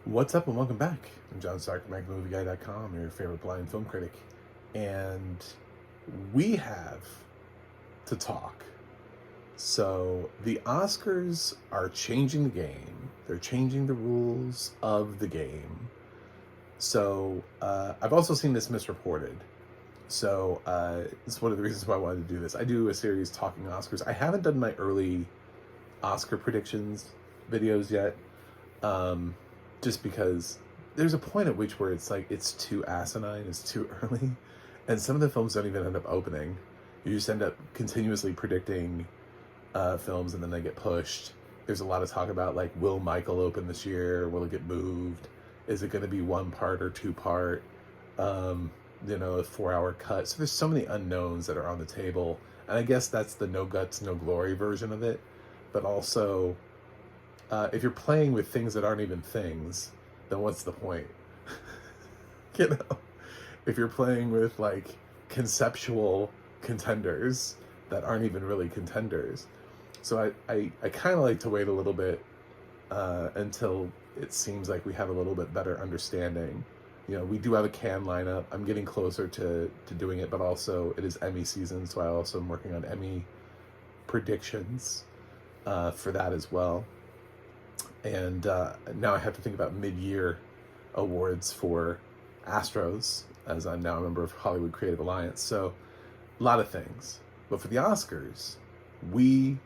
What's up and welcome back. I'm John Stark, MacMovieGuy.com, your favorite blind film critic. And we have to talk. So the Oscars are changing the game. They're changing the rules of the game. So I've also seen this misreported. So it's one of the reasons why I wanted to do this. I do a series talking Oscars. I haven't done my early Oscar predictions videos yet. Just because there's a point at which where it's like it's too asinine, it's too early, and some of the films don't even end up opening. You just end up continuously predicting films, and then they get pushed. There's a lot of talk about like, will Michael open this year? Will it get moved? Is it going to be one part or two part? A 4-hour cut. So there's so many unknowns that are on the table, and I guess that's the no guts, no glory version of it. But also, if you're playing with things that aren't even things, then what's the point? you know, if you're playing with like conceptual contenders that aren't even really contenders. So I kind of like to wait a little bit until it seems like we have a little bit better understanding. We do have a Cannes lineup. I'm getting closer to doing it, but also it is Emmy season, so I also am working on Emmy predictions for that as well. And now I have to think about mid-year awards for Astros, as I'm now a member of Hollywood Creative Alliance. So a lot of things. But for the Oscars, we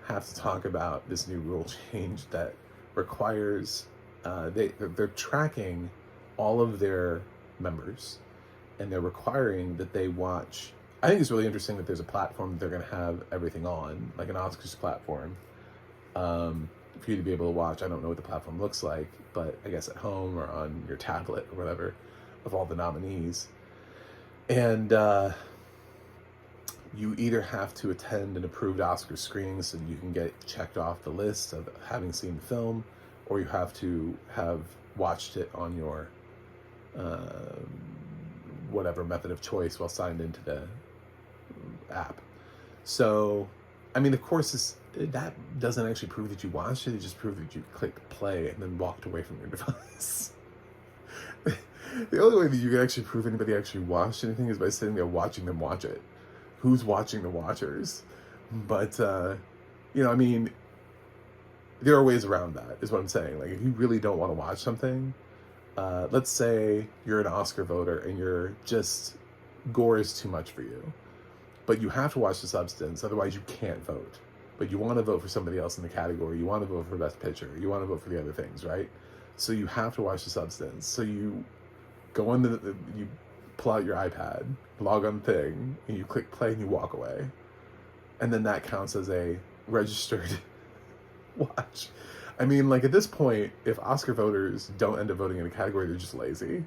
have to talk about this new rule change that requires, they're tracking all of their members, and they're requiring that they watch. I think it's really interesting that there's a platform that they're going to have everything on, like an Oscars platform. For you to be able to watch. I don't know what the platform looks like, but I guess at home or on your tablet or whatever, of all the nominees. And you either have to attend an approved Oscar screening so you can get checked off the list of having seen the film, or you have to have watched it on your whatever method of choice while signed into the app. So, I mean, of course, that doesn't actually prove that you watched it. It just proves that you clicked play and then walked away from your device. The only way that you can actually prove anybody actually watched anything is by sitting there watching them watch it. Who's watching the watchers? But, I mean, there are ways around that, is what I'm saying. Like, if you really don't want to watch something, let's say you're an Oscar voter and you're just, gore is too much for you. But you have to watch the substance, otherwise you can't vote. But you want to vote for somebody else in the category. You want to vote for Best Picture. You want to vote for the other things, right? So you have to watch the substance. So you go into you pull out your iPad, log on thing, and you click play and you walk away. And then that counts as a registered watch. I mean, like, at this point, if Oscar voters don't end up voting in a category, they're just lazy.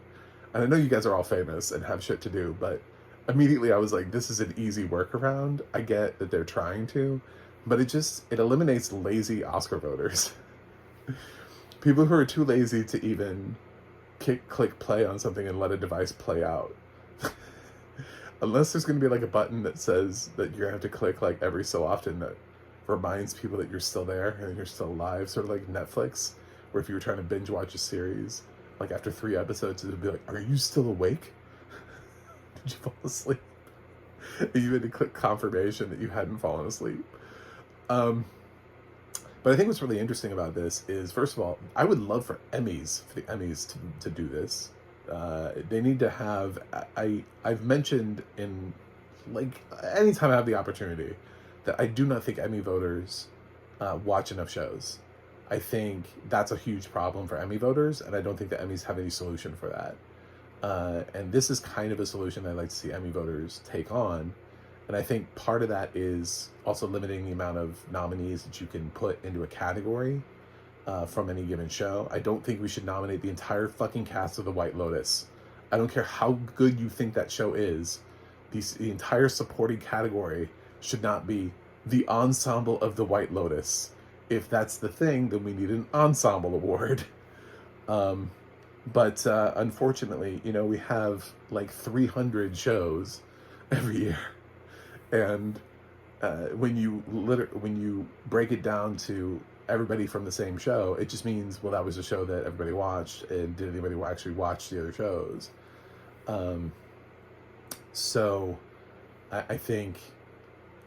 And I know you guys are all famous and have shit to do, but immediately I was like, this is an easy workaround. I get that they're trying to, but it eliminates lazy Oscar voters. People who are too lazy to even click play on something and let a device play out. Unless there's going to be like a button that says that you're going to have to click like every so often that reminds people that you're still there and you're still alive, sort of like Netflix, where if you were trying to binge watch a series, like after 3 episodes, it would be like, are you still awake? Did you fall asleep? You had to click confirmation that you hadn't fallen asleep. But I think what's really interesting about this is, first of all, I would love for the Emmys to do this. They need to have, I've mentioned in, like, anytime I have the opportunity, that I do not think Emmy voters watch enough shows. I think that's a huge problem for Emmy voters, and I don't think the Emmys have any solution for that. And this is kind of a solution I'd like to see Emmy voters take on. And I think part of that is also limiting the amount of nominees that you can put into a category from any given show. I don't think we should nominate the entire fucking cast of The White Lotus. I don't care how good you think that show is. The entire supporting category should not be the ensemble of The White Lotus. If that's the thing, then we need an ensemble award. But unfortunately, we have like 300 shows every year. And when you break it down to everybody from the same show. It just means, well, that was a show that everybody watched, and did anybody actually watch the other shows? So I think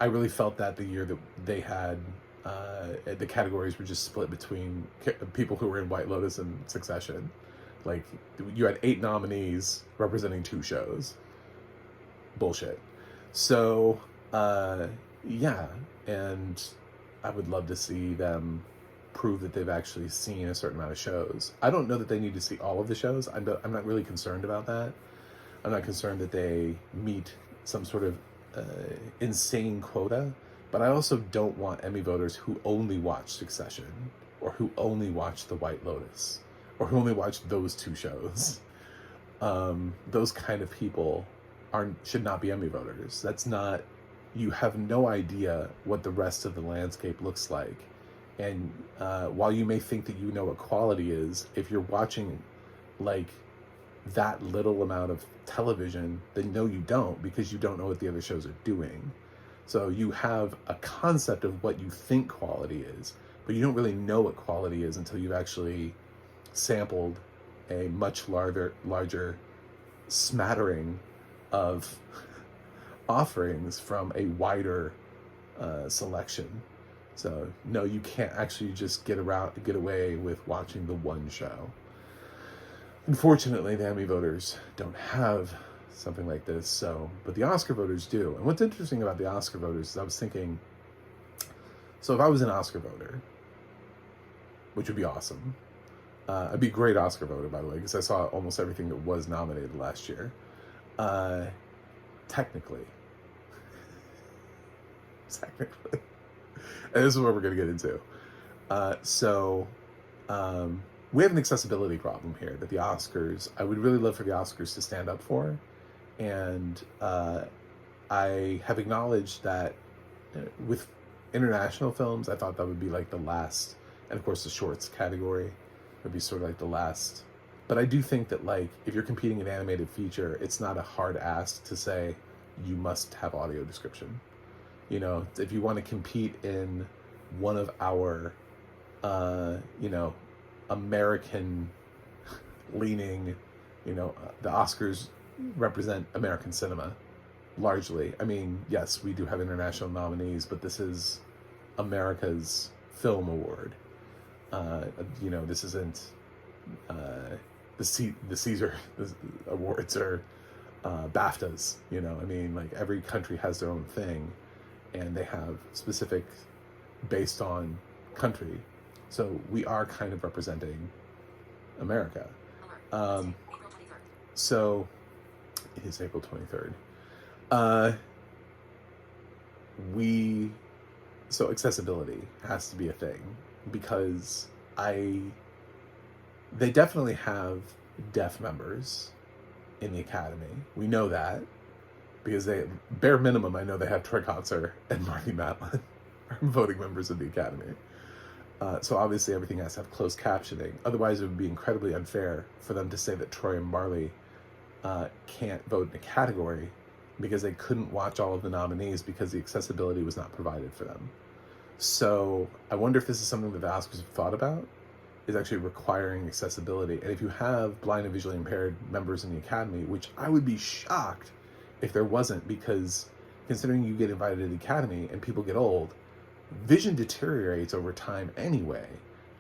I really felt that the year that they had the categories were just split between people who were in White Lotus and Succession. Like, you had 8 nominees representing 2 shows. Bullshit. So yeah, and I would love to see them prove that they've actually seen a certain amount of shows. I don't know that they need to see all of the shows. I'm not really concerned about that. I'm not concerned that they meet some sort of insane quota, but I also don't want Emmy voters who only watch Succession, or who only watch The White Lotus, or who only watch those 2 shows. Those kind of people should not be Emmy voters. That's not, you have no idea what the rest of the landscape looks like. And while you may think that you know what quality is, if you're watching like that little amount of television, then no, you don't, because you don't know what the other shows are doing. So you have a concept of what you think quality is, but you don't really know what quality is until you've actually sampled a much larger smattering of offerings from a wider selection. So no, you can't actually just get away with watching the one show. Unfortunately, the Emmy voters don't have something like this, but the Oscar voters do. And what's interesting about the Oscar voters is I was thinking, so if I was an Oscar voter, which would be awesome, I'd be a great Oscar voter, by the way, because I saw almost everything that was nominated last year. Technically, and this is what we're going to get into. We have an accessibility problem here that the Oscars, I would really love for the Oscars to stand up for. And I have acknowledged that with international films, I thought that would be like the last, and of course the shorts category would be sort of like the last. But I do think that, like, if you're competing in animated feature, it's not a hard ask to say you must have audio description. You know, if you want to compete in one of our, American leaning, the Oscars represent American cinema largely. I mean, yes, we do have international nominees, but this is America's film award. This isn't the Caesar awards or BAFTAs. Like, every country has their own thing, and they have specific based on country. So we are kind of representing America. So it is April 23rd. So accessibility has to be a thing, because they definitely have deaf members in the Academy. We know that, because bare minimum, I know they have Troy Kotsur and Marty Matlin are voting members of the Academy. So obviously everything has to have closed captioning. Otherwise, it would be incredibly unfair for them to say that Troy and Marley can't vote in a category because they couldn't watch all of the nominees because the accessibility was not provided for them. So I wonder if this is something that the Oscars have thought about, is actually requiring accessibility. And if you have blind and visually impaired members in the Academy, which I would be shocked if there wasn't, because considering you get invited to the Academy and people get old, vision deteriorates over time anyway.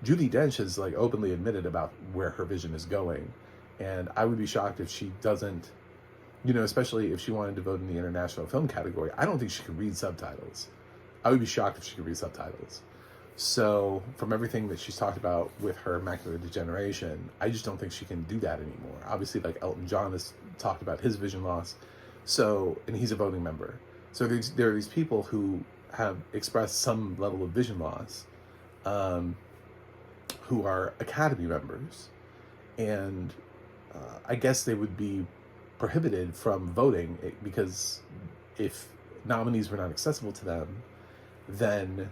Judi Dench has openly admitted about where her vision is going, and I would be shocked if she doesn't, especially if she wanted to vote in the international film category. I don't think she could read subtitles. I would be shocked if she could read subtitles. So from everything that she's talked about with her macular degeneration, I just don't think she can do that anymore. Obviously, Elton John has talked about his vision loss, and he's a voting member. So there are these people who have expressed some level of vision loss, who are Academy members, and I guess they would be prohibited from voting, because if nominees were not accessible to them, then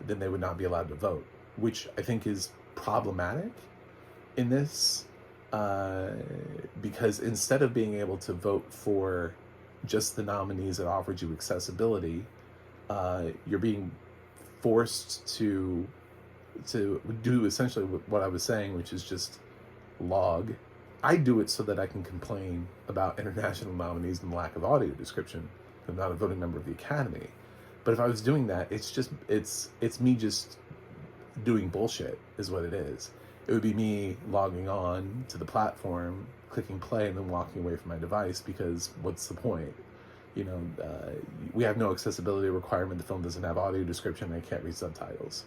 they would not be allowed to vote, which I think is problematic in this, because instead of being able to vote for just the nominees that offered you accessibility, you're being forced to to do essentially what I was saying, which is just log. I do it so that I can complain about international nominees and the lack of audio description. I'm not a voting member of the Academy. But if I was doing that, it's me just doing bullshit is what it is. It would be me logging on to the platform, clicking play, and then walking away from my device, because what's the point? We have no accessibility requirement. The film doesn't have audio description. I can't read subtitles.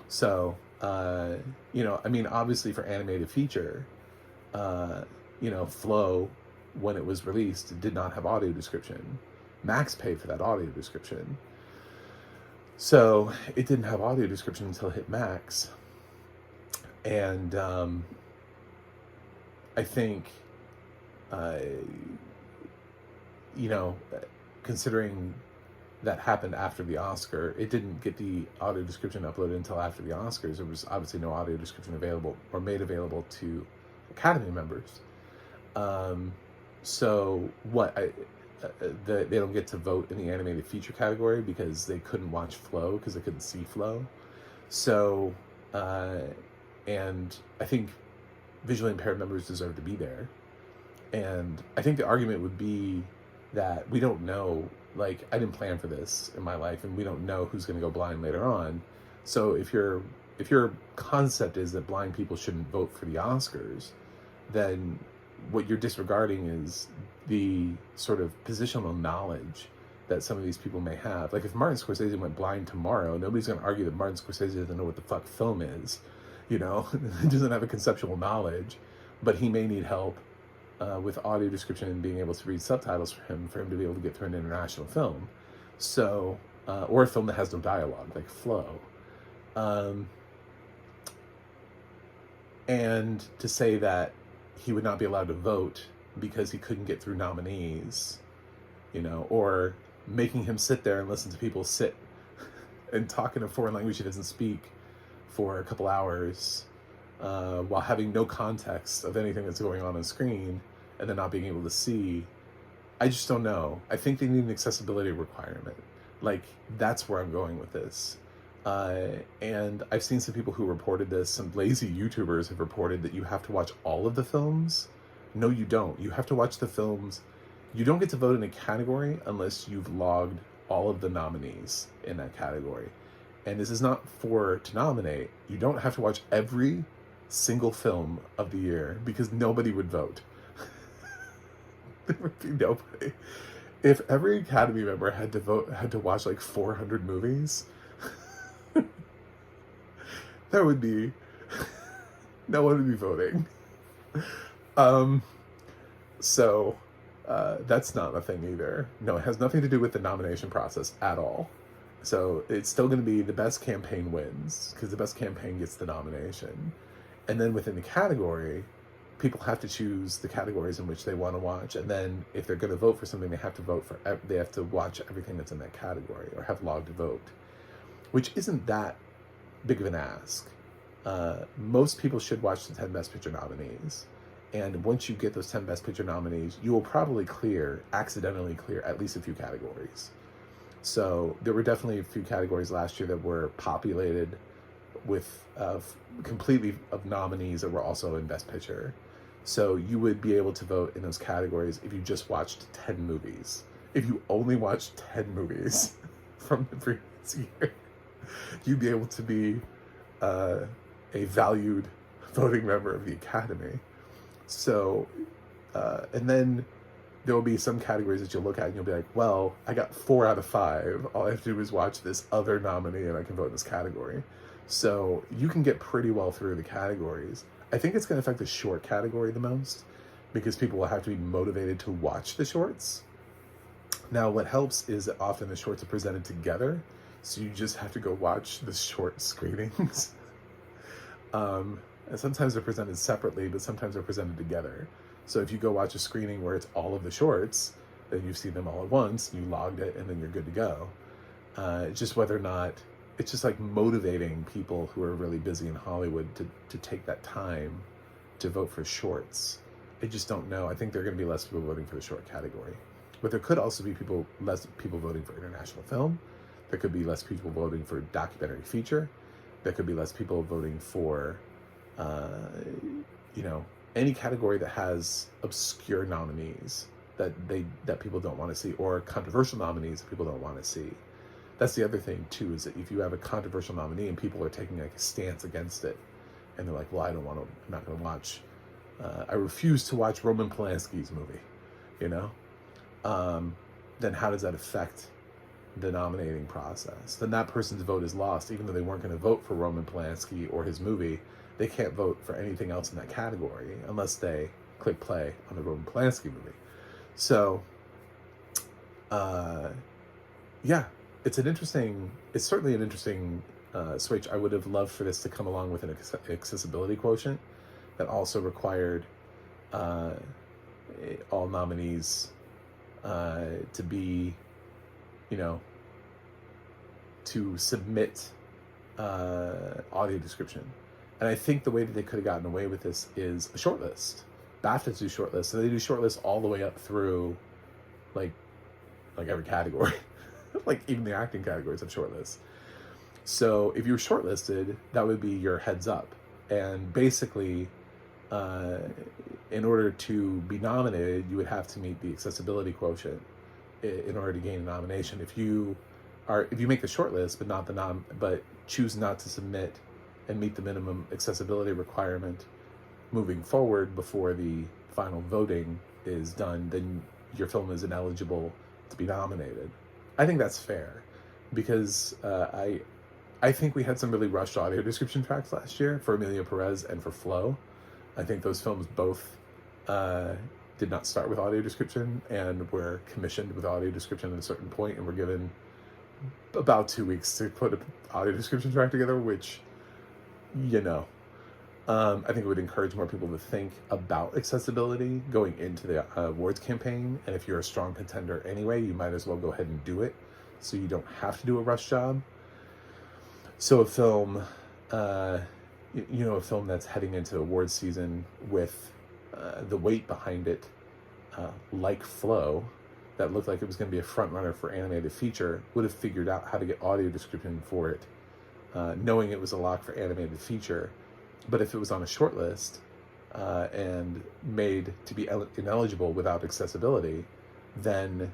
So, obviously for animated feature, Flow, when it was released, did not have audio description. Max paid for that audio description. So it didn't have audio description until it hit Max. And I think, considering that happened after the Oscar, it didn't get the audio description uploaded until after the Oscars. There was obviously no audio description available or made available to Academy members. So what they don't get to vote in the animated feature category because they couldn't watch Flow, because they couldn't see Flow. So, and I think visually impaired members deserve to be there. And I think the argument would be that we don't know, I didn't plan for this in my life, and we don't know who's going to go blind later on. So if your concept is that blind people shouldn't vote for the Oscars, then what you're disregarding is the sort of positional knowledge that some of these people may have. Like, if Martin Scorsese went blind tomorrow, nobody's going to argue that Martin Scorsese doesn't know what the fuck film is. He doesn't have a conceptual knowledge, but he may need help with audio description and being able to read subtitles for him to be able to get through an international film. So, or a film that has no dialogue, like Flow. And to say that he would not be allowed to vote because he couldn't get through nominees, or making him sit there and listen to people sit and talk in a foreign language he doesn't speak for a couple hours, while having no context of anything that's going on screen, and then not being able to see. I just don't know. I think they need an accessibility requirement. That's where I'm going with this. And I've seen some people who reported this. Some lazy YouTubers have reported that you have to watch all of the films. No, you don't. You have to watch the films. You don't get to vote in a category unless you've logged all of the nominees in that category. And this is not to nominate. You don't have to watch every single film of the year, because nobody would vote. There would be nobody. If every Academy member had to watch 400 movies, there would be no one would be voting. So that's not a thing either. No, it has nothing to do with the nomination process at all. So it's still going to be the best campaign wins, because the best campaign gets the nomination. And then within the category, people have to choose the categories in which they want to watch. And then if they're going to vote for something, they have to watch everything that's in that category, or have logged a vote, which isn't that big of an ask. Most people should watch the 10 Best Picture nominees. And once you get those 10 Best Picture nominees, you will probably accidentally clear at least a few categories. So there were definitely a few categories last year that were populated with completely of nominees that were also in Best Picture. So you would be able to vote in those categories if you just watched 10 movies. If you only watched 10 movies from the previous year, you'd be able to be a valued voting member of the Academy. So, and then there will be some categories that you'll look at and you'll be like, well, I got 4 out of 5. All I have to do is watch this other nominee and I can vote in this category. So you can get pretty well through the categories. I think it's going to affect the short category the most, because people will have to be motivated to watch the shorts. Now, what helps is that often the shorts are presented together, so you just have to go watch the short screenings. And sometimes they're presented separately, but sometimes they're presented together. So if you go watch a screening where it's all of the shorts, then you've seen them all at once, you logged it, and then you're good to go. It's just whether or not, it's just motivating people who are really busy in Hollywood to take that time to vote for shorts. I just don't know. I think there are going to be less people voting for the short category. But there could also be less people voting for international film. There could be less people voting for documentary feature. there could be less people voting for, any category that has obscure nominees that people don't want to see, or controversial nominees that people don't want to see. That's the other thing too, is that if you have a controversial nominee and people are taking like a stance against it, and they're like, well, I'm not going to watch, I refuse to watch Roman Polanski's movie, then how does that affect the nominating process? Then that person's vote is lost, even though they weren't going to vote for Roman Polanski or his movie. They can't vote for anything else in that category unless they click play on the Roman Polanski movie. So, it's certainly an interesting switch. I would have loved for this to come along with an accessibility quotient that also required all nominees to be, to submit audio description. And I think the way that they could have gotten away with this is a shortlist. BAFTAs do shortlists, so they do shortlists all the way up through, like every category. Like even the acting categories have shortlists. So if you were shortlisted, that would be your heads up. And basically, in order to be nominated, you would have to meet the accessibility quotient in order to gain a nomination. If you make the shortlist but choose not to submit and meet the minimum accessibility requirement moving forward before the final voting is done, then your film is ineligible to be nominated. I think that's fair, because I think we had some really rushed audio description tracks last year for Emilia Perez and for Flow. I think those films both did not start with audio description and were commissioned with audio description at a certain point and were given about 2 weeks to put an audio description track together, which, I think it would encourage more people to think about accessibility going into the awards campaign. And if you're a strong contender anyway, you might as well go ahead and do it, so you don't have to do a rush job. So a film, a film that's heading into awards season with the weight behind it, like Flow, that looked like it was going to be a front runner for animated feature, would have figured out how to get audio description for it, knowing it was a lock for animated feature. But if it was on a short list and made to be ineligible without accessibility, then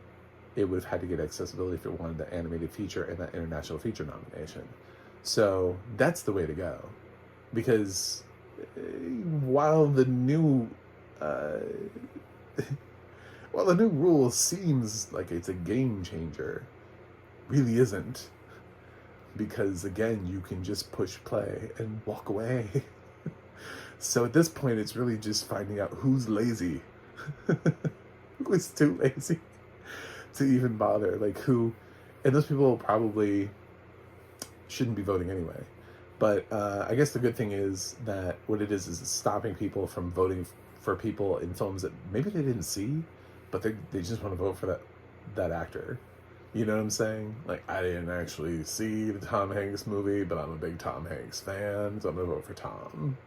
it would have had to get accessibility if it wanted the animated feature and that international feature nomination. So that's the way to go, because while the new rule seems like it's a game changer, really isn't, because again, you can just push play and walk away. So at this point, it's really just finding out who's lazy, who's too lazy to even bother, and those people probably shouldn't be voting anyway. But I guess the good thing is that what it is it's stopping people from voting for people in films that maybe they didn't see, but they just want to vote for that actor. You know what I'm saying? Like, I didn't actually see the Tom Hanks movie, but I'm a big Tom Hanks fan, so I'm going to vote for Tom.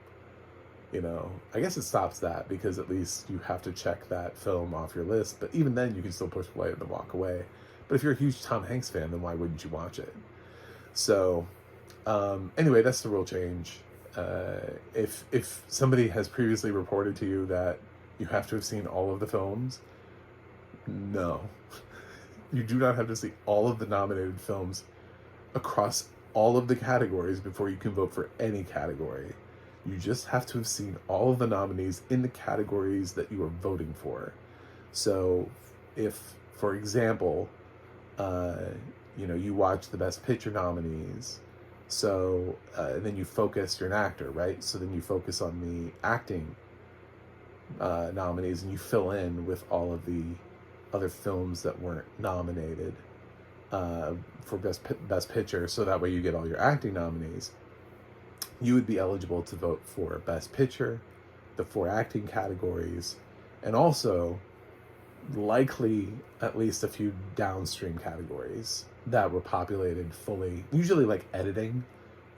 I guess it stops that, because at least you have to check that film off your list, but even then you can still push play and then walk away. But if you're a huge Tom Hanks fan, then why wouldn't you watch it? So, anyway, that's the rule change. If somebody has previously reported to you that you have to have seen all of the films, no. You do not have to see all of the nominated films across all of the categories before you can vote for any category. You just have to have seen all of the nominees in the categories that you are voting for. So if, for example, you watch the Best Picture nominees, so then you focus, you're an actor, right? So then you focus on the acting nominees, and you fill in with all of the other films that weren't nominated for Best Picture, so that way you get all your acting nominees. You would be eligible to vote for Best Picture, the 4 acting categories, and also likely at least a few downstream categories that were populated fully. Usually, like, editing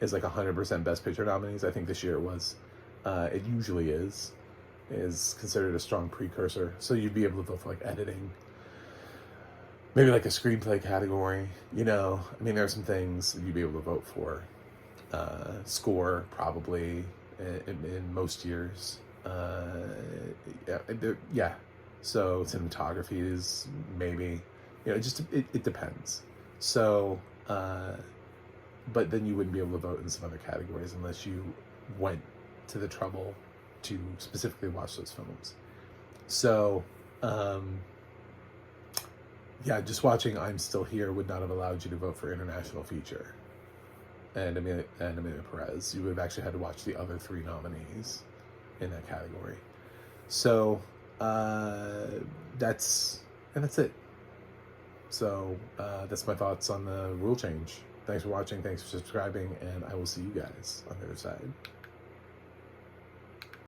is like 100% Best Picture nominees. I think this year it was. It usually is considered a strong precursor. So you'd be able to vote for, like, editing. Maybe like a screenplay category, there are some things that you'd be able to vote for. Score, probably, in most years. Yeah, yeah. So cinematography is maybe, it depends. So, but then you wouldn't be able to vote in some other categories unless you went to the trouble to specifically watch those films. So, yeah, just watching I'm Still Here would not have allowed you to vote for international feature and Amelia Perez. You would have actually had to watch the other three nominees in that category. So that's it. So that's my thoughts on the rule change. Thanks for watching. Thanks for subscribing, and I will see you guys on the other side.